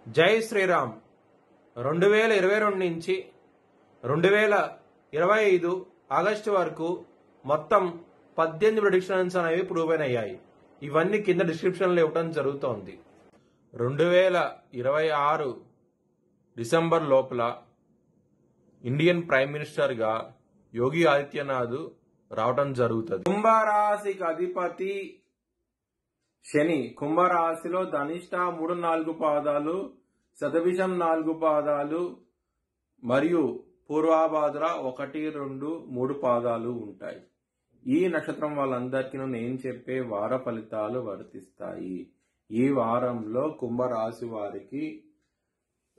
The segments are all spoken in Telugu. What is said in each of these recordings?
జై శ్రీరామ్. 2022 నుంచి 2025 ఆగస్టు వరకు మొత్తం 18 ప్రిడిక్షన్స్ అనేవి ప్రూవ్ అయ్యాయి. ఇవన్నీ కింద డిస్క్రిప్షన్లో ఇవ్వడం జరుగుతోంది. 2026 డిసెంబర్ లోపల ఇండియన్ ప్రైమ్ మినిస్టర్గా యోగి ఆదిత్యనాథ్ రావటం జరుగుతుంది. కుంభరాశికి అధిపతి శని. కుంభరాశిలో ధనిష్ట 3-4 పాదాలు, శతభిషం 4 పాదాలు మరియు పూర్వాభాద్ర 1-2-3 పాదాలు ఉంటాయి. ఈ నక్షత్రం వాళ్ళందరికీ నేను చెప్పే వార ఫలితాలు వర్తిస్తాయి. ఈ వారంలో కుంభరాశి వారికి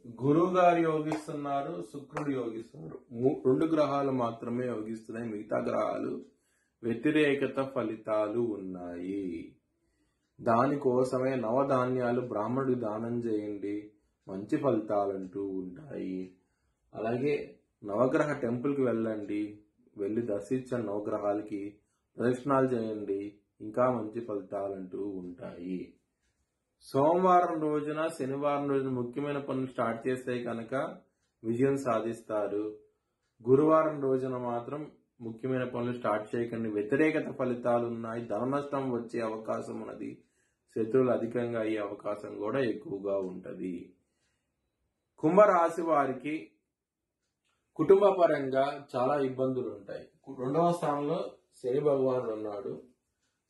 గురువు గారు యోగిస్తున్నారు, శుక్రుడు యోగిస్తున్నారు. 2 గ్రహాలు మాత్రమే యోగిస్తున్నాయి. మిగతా గ్రహాలు వ్యతిరేకత ఫలితాలు ఉన్నాయి. దానికోసమే నవధాన్యాలు బ్రాహ్మణుడికి దానం చేయండి, మంచి ఫలితాలంటూ ఉంటాయి. అలాగే నవగ్రహ టెంపుల్కి వెళ్ళండి, వెళ్ళి దర్శించండి, నవగ్రహాలకి ప్రదక్షిణాలు చేయండి, ఇంకా మంచి ఫలితాలంటూ ఉంటాయి. సోమవారం రోజున, శనివారం రోజున ముఖ్యమైన పనులు స్టార్ట్ చేస్తే కనుక విజయం సాధిస్తారు. గురువారం రోజున మాత్రం ముఖ్యమైన పనులు స్టార్ట్ చేయకండి, వ్యతిరేకత ఫలితాలు ఉన్నాయి. ధన నష్టం వచ్చే అవకాశం ఉన్నది. శత్రువులు అధికంగా అయ్యే అవకాశం కూడా ఎక్కువగా ఉంటది. కుంభరాశి వారికి కుటుంబ పరంగా చాలా ఇబ్బందులు ఉంటాయి. 2వ స్థానంలో శని భగవానుడు ఉన్నాడు.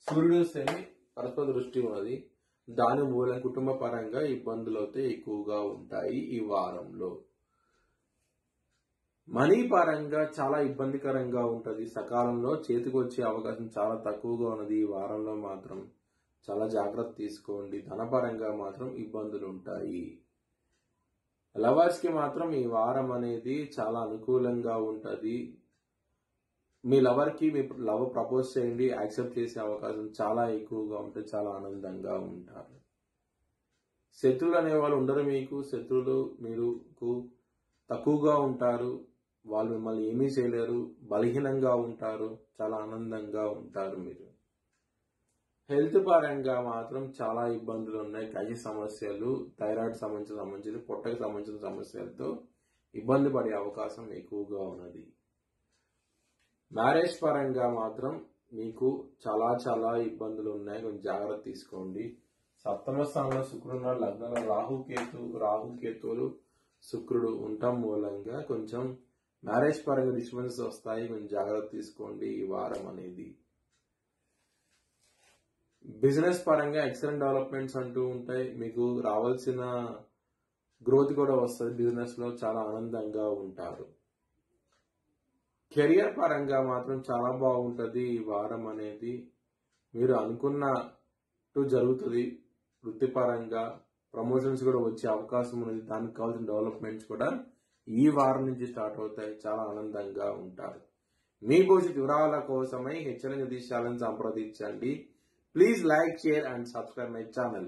సూర్యుడు శని పరస్పర దృష్టి ఉన్నది. దాని మూలం కుటుంబ పరంగా ఇబ్బందులు అయితే ఎక్కువగా ఉంటాయి. ఈ వారంలో మనీ పరంగా చాలా ఇబ్బందికరంగా ఉంటది. సకాలంలో చేతికి వచ్చే అవకాశం చాలా తక్కువగా ఉన్నది. ఈ వారంలో మాత్రం చాలా జాగ్రత్త తీసుకోండి. ధనపరంగా మాత్రం ఇబ్బందులు ఉంటాయి. లవర్స్ కి మాత్రం ఈ వారం అనేది చాలా అనుకూలంగా ఉంటది. మీ లవర్ కి మీ లవ్ ప్రపోజ్ చేయండి, యాక్సెప్ట్ చేసే అవకాశం చాలా ఎక్కువగా ఉంటుంది. చాలా ఆనందంగా ఉంటారు. శత్రువులు అనేవాళ్ళు ఉండరు. మీకు శత్రువులు మీకు తక్కువగా ఉంటారు. వాళ్ళు మిమ్మల్ని ఏమీ చేయలేరు. బలహీనంగా ఉంటారు. చాలా ఆనందంగా ఉంటారు. మీరు హెల్త్ పరంగా మాత్రం చాలా ఇబ్బందులు ఉన్నాయి. గ్యాస్ సమస్యలు, థైరాయిడ్ సంబంధించిన పొట్టకు సంబంధించిన సమస్యలతో ఇబ్బంది పడే అవకాశం ఎక్కువగా ఉన్నది. మ్యారేజ్ పరంగా మాత్రం మీకు చాలా ఇబ్బందులు ఉన్నాయి. కొంచెం జాగ్రత్త తీసుకోండి. 7వ స్థానంలో శుక్రుడు, లగ్నంలో రాహుకేతువులు శుక్రుడు ఉండటం మూలంగా కొంచెం మ్యారేజ్ పరంగా డిస్టర్బెన్స్ వస్తాయి. కొంచెం జాగ్రత్త తీసుకోండి ఈ వారం అనేది. బిజినెస్ పరంగా ఎక్సలెంట్ డెవలప్మెంట్స్ అంటూ ఉంటాయి. మీకు రావాల్సిన గ్రోత్ కూడా వస్తుంది. బిజినెస్ లో చాలా ఆనందంగా ఉంటారు. కెరియర్ పరంగా మాత్రం చాలా బాగుంటది. ఈ వారం అనేది మీరు అనుకున్నట్టు జరుగుతుంది. వృత్తిపరంగా ప్రమోషన్స్ కూడా వచ్చే అవకాశం ఉన్నది. దానికి కావాల్సిన డెవలప్మెంట్స్ కూడా ఈ వారం నుంచి స్టార్ట్ అవుతాయి. చాలా ఆనందంగా ఉంటారు. మీ భవిష్యత్ వివరాల కోసమై హెచ్చరిక ఛానల్ సంప్రదించండి. Please like, share and subscribe my channel.